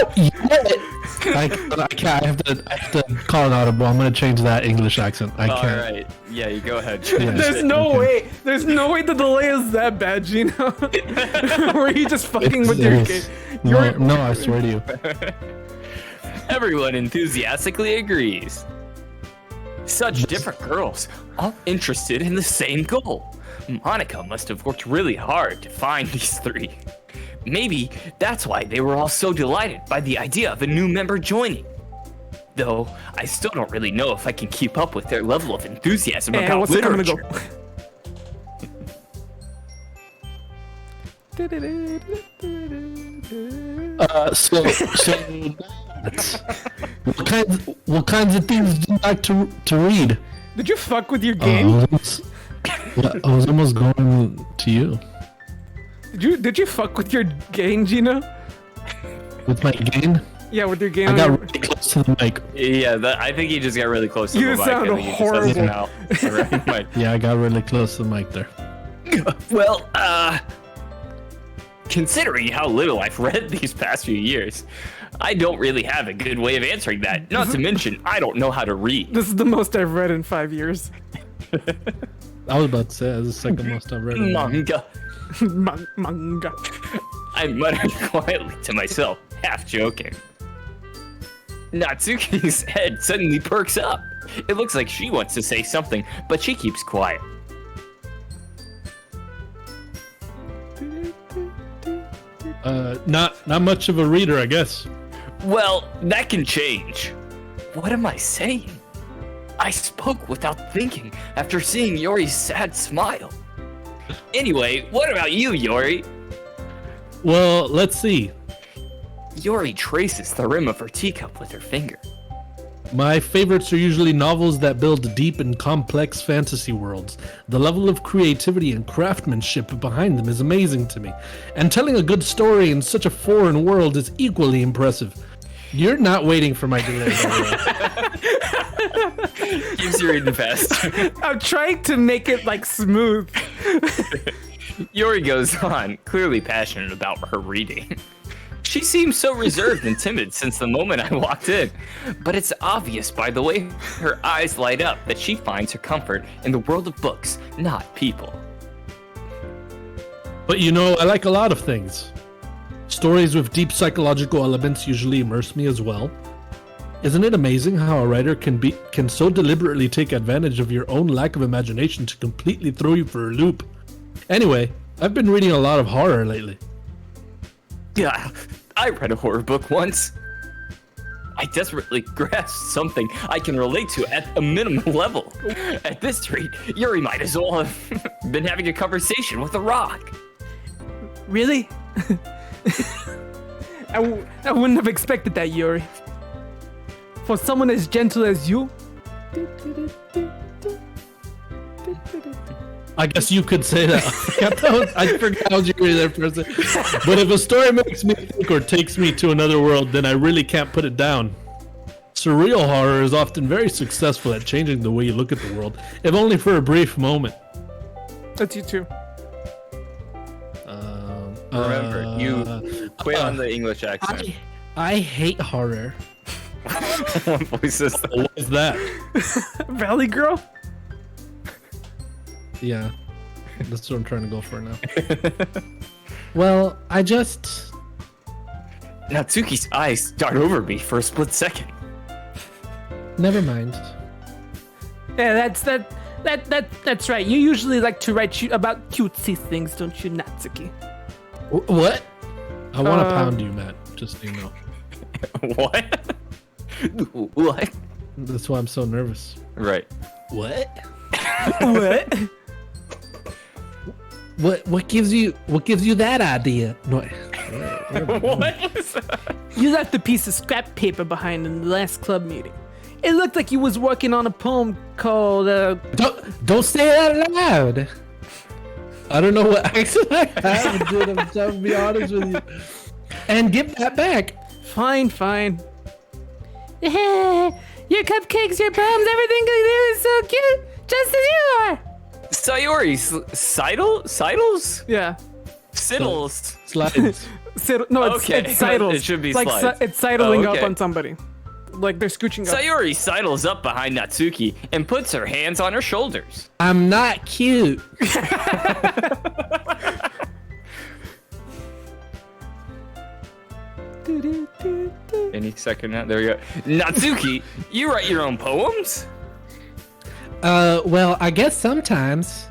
I can't. I have to call an audible. I'm gonna change that English accent. I can't. All right. Yeah, you go ahead. Yeah. There's no way. There's no way the delay is that bad, Gino. Were you just fucking with your game? No, I swear to you. Everyone enthusiastically agrees. Such different girls, all interested in the same goal. Monica must have worked really hard to find these three. Maybe that's why they were all so delighted by the idea of a new member joining. Though, I still don't really know if I can keep up with their level of enthusiasm about what's it gonna literature. go? So what kinds of things do you like to read? Did you fuck with your game? I was almost going to you. Did you fuck with your game, Gino? With my game? Yeah, with your game. I got really close to the mic. Yeah, I think he just got really close to You the mic. sound I think he just horrible. doesn't know. Right, mic. Yeah, I got really close to the mic there. Well, considering how little I've read these past few years, I don't really have a good way of answering that. Not to mention, I don't know how to read. This is the most I've read in 5 years. I was about to say that's the second most I've read. Manga. Manga. I muttered quietly to myself, half joking. Natsuki's head suddenly perks up. It looks like she wants to say something, but she keeps quiet. Not much of a reader, I guess. Well, that can change. What am I saying? I spoke without thinking after seeing Yori's sad smile. Anyway, what about you, Yori? Well, let's see. Yori traces the rim of her teacup with her finger. My favorites are usually novels that build deep and complex fantasy worlds. The level of creativity and craftsmanship behind them is amazing to me, and telling a good story in such a foreign world is equally impressive. You're not waiting for my delay. Keeps you reading fast. I'm trying to make it like smooth. Yori goes on, clearly passionate about her reading. She seems so reserved and timid since the moment I walked in, but it's obvious by the way her eyes light up that she finds her comfort in the world of books, not people. But you know, I like a lot of things. Stories with deep psychological elements usually immerse me as well. Isn't it amazing how a writer can so deliberately take advantage of your own lack of imagination to completely throw you for a loop? Anyway, I've been reading a lot of horror lately. Yeah, I read a horror book once. I desperately grasped something I can relate to at a minimum level. At this rate, Yuri might as well have been having a conversation with a rock. Really? I wouldn't have expected that, Yuri. For someone as gentle as you. I guess you could say that. I forgot I was Yuri there for a second. But if a story makes me think or takes me to another world, then I really can't put it down. Surreal horror is often very successful at changing the way you look at the world, if only for a brief moment. That's you too. Remember, you quit on the English accent. I hate horror. What voice is that? What is that? Valley Girl? Yeah, that's what I'm trying to go for now. Well, I just... Natsuki's eyes dart over me for a split second. Never mind. Yeah, that's right. You usually like to write about cutesy things, don't you, Natsuki? What? I want to pound you, Matt, just so you know. What? What? That's why I'm so nervous. Right. What? What? What gives you that idea? No. What was that? You left a piece of scrap paper behind in the last club meeting. It looked like you was working on a poem called Don't say it out loud. I don't know what accent I have, dude. I'm trying to be honest with you. And give that back. Fine. Your cupcakes, your poems, everything you do is so cute, just as you are. Sayori, Seidels? Yeah. Siddles. Slides. No, it's Okay, it's sidles. it should be It's like slides. it's sidling Oh, okay. up on somebody. Like they're scooching up. Sayori sidles up behind Natsuki and puts her hands on her shoulders. I'm not cute. Any second now. There we go. Natsuki, you write your own poems? Well, I guess sometimes.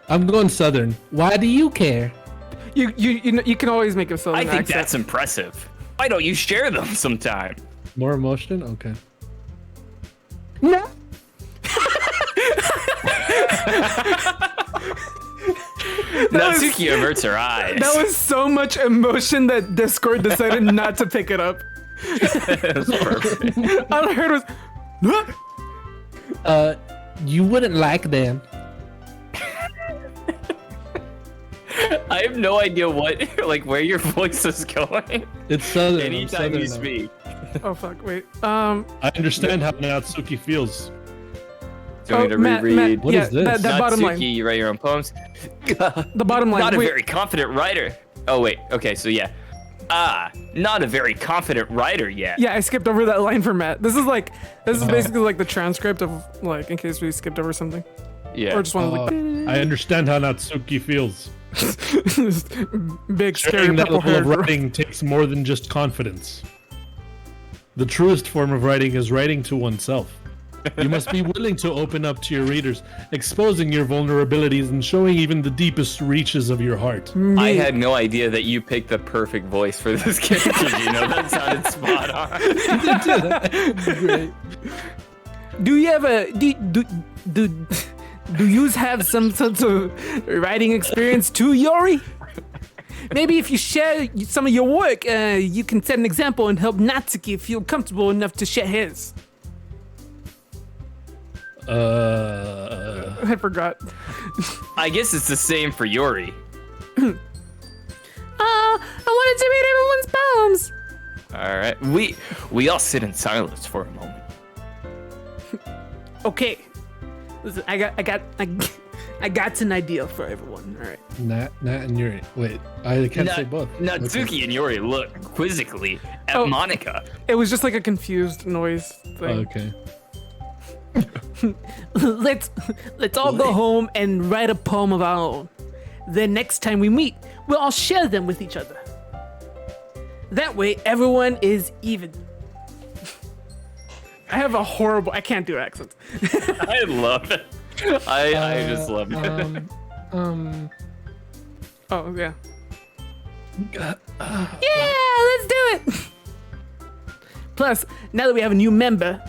I'm going southern. Why do you care? You know, you can always make a southern I think accent. that's impressive. Why don't you share them sometime? More emotion? Okay. No. Natsuki averts her eyes. That was so much emotion that Discord decided not to pick it up. That's perfect. All I heard was, "Huh?" You wouldn't like them. I have no idea where your voice is going. It's southern. I'm Anytime southern you now. speak. Oh fuck! Wait. I understand how Natsuki feels. Do you want me to Matt, reread? What is this? That bottom Natsuki, line. you write your own poems. The bottom line. Not a Wait. very confident writer. Oh wait. Okay. So yeah. Not a very confident writer yet. Yeah, I skipped over that line for Matt. This is basically like the transcript of like in case we skipped over something Yeah. or just wanted to I understand how Natsuki feels. big scary Sharing that purple level of hair. writing takes more than just confidence. The truest form of writing is writing to oneself. You must be willing to open up to your readers, exposing your vulnerabilities and showing even the deepest reaches of your heart. I had no idea that you picked the perfect voice for this character. You know, that sounded spot on. Great. Do you ever do you have some sort of writing experience too, Yori? Maybe if you share some of your work, you can set an example and help Natsuki feel comfortable enough to share his. I forgot. I guess it's the same for Yori. I wanted to read everyone's poems. All right. We all sit in silence for a moment. Okay. Listen, I got an idea for everyone. All right. Nat and Yuri. Wait, I can't say both. Natsuki and Yori look quizzically at Oh. Monica. It was just like a confused noise thing. Okay. Let's all go home and write a poem of our own. Then next time we meet, we'll all share them with each other. That way, everyone is even. I have a horrible. I can't do accents. I love it. I just love it. Oh yeah. Yeah, let's do it. Plus, now that we have a new member,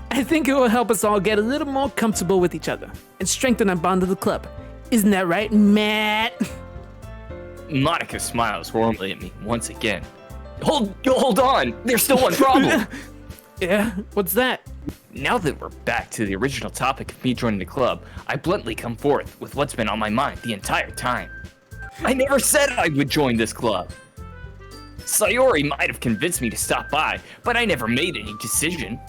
I think it will help us all get a little more comfortable with each other and strengthen our bond of the club. Isn't that right, Matt? Monica smiles warmly at me once again. Hold on. There's still one problem. Yeah, what's that? Now that we're back to the original topic of me joining the club, I bluntly come forth with what's been on my mind the entire time. I never said I would join this club. Sayori might have convinced me to stop by, but I never made any decision.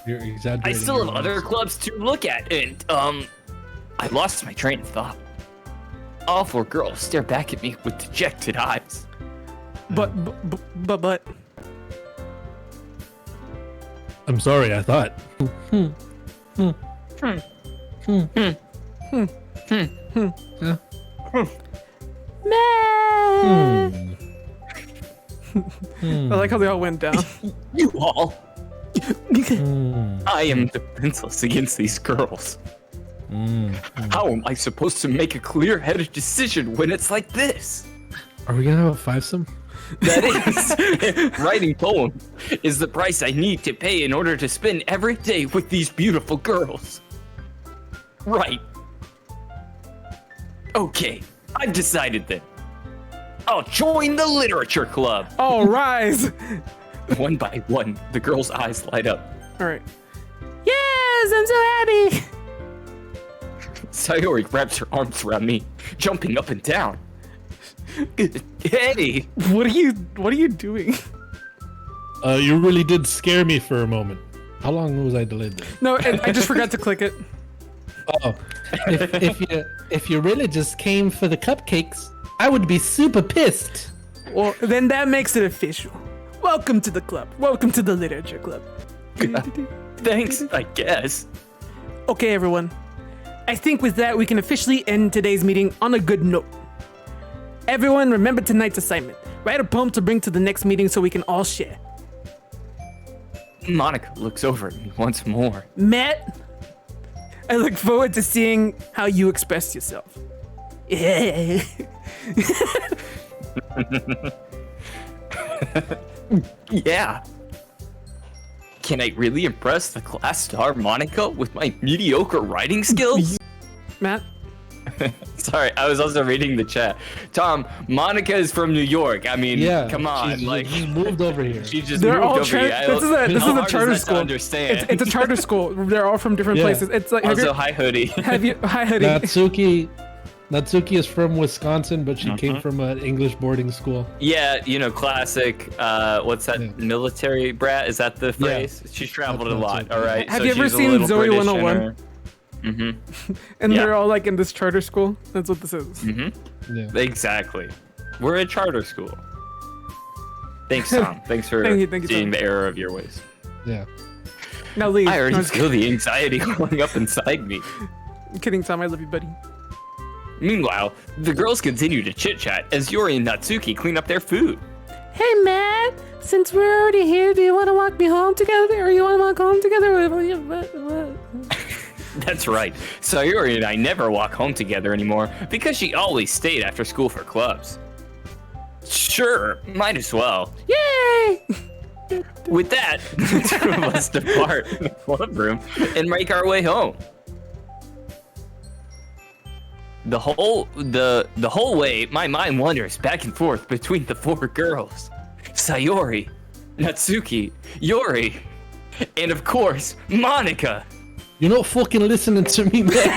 You're exaggerating. I still have your other words. clubs to look at, and, I lost my train of thought. All four girls stare back at me with dejected eyes. But. I'm sorry, I thought. Matt! I like how they all went down. You all! I am defenseless against these girls. How am I supposed to make a clear-headed decision when it's like this? Are we gonna have a fivesome? That is, writing poems is the price I need to pay in order to spend every day with these beautiful girls. Right. Okay, I've decided then. I'll join the literature club. All rise! One by one, the girls' eyes light up. All right. Yes, I'm so happy. Sayori wraps her arms around me, jumping up and down. Hey! What are you doing? You really did scare me for a moment. How long was I delayed there? No, I just forgot to click it. Oh, if you really just came for the cupcakes, I would be super pissed. Well, then that makes it official. Welcome to the club. Welcome to the literature club. Thanks, I guess. Okay, everyone. I think with that, we can officially end today's meeting on a good note. Everyone, remember tonight's assignment. Write a poem to bring to the next meeting so we can all share. Monica looks over at me once more. Matt, I look forward to seeing how you express yourself. Yeah. Yeah. Can I really impress the class star Monica with my mediocre writing skills? Matt? Sorry, I was also reading the chat. Tom, Monica is from New York. I mean, Yeah, come on, like she moved over here. she just They're moved all over here. this is a How hard charter is that to school. understand. It's a charter school. They're all from different Yeah. places. It's like Also, hi hoodie. hi hoodie. Natsuki is from Wisconsin, but she came from an English boarding school. Yeah, you know, classic. What's that? Yeah. Military brat? Is that the phrase? She's traveled a That's lot. it. All right. Have so you ever she's a seen little Zoe British in 101? her- And Yeah. they're all like in this charter school. That's what this is. Yeah. Exactly. We're a charter school. Thanks, Tom. Thanks for Thank you, seeing Tom. the error of your ways. Yeah. Now leave. I already No, I'm feel the anxiety growing up inside me. kidding, Tom. I love you, buddy. Meanwhile, the girls continue to chit-chat as Yuri and Natsuki clean up their food. Hey, Matt. Since we're already here, do you want to walk me home together, or you want to walk home together? That's right. Sayuri and I never walk home together anymore because she always stayed after school for clubs. Sure, might as well. Yay! With that, the two of us depart the club room and make our way home. The whole way, my mind wanders back and forth between the four girls. Sayori, Natsuki, Yuri, and of course, Monica. You're not fucking listening to me, man.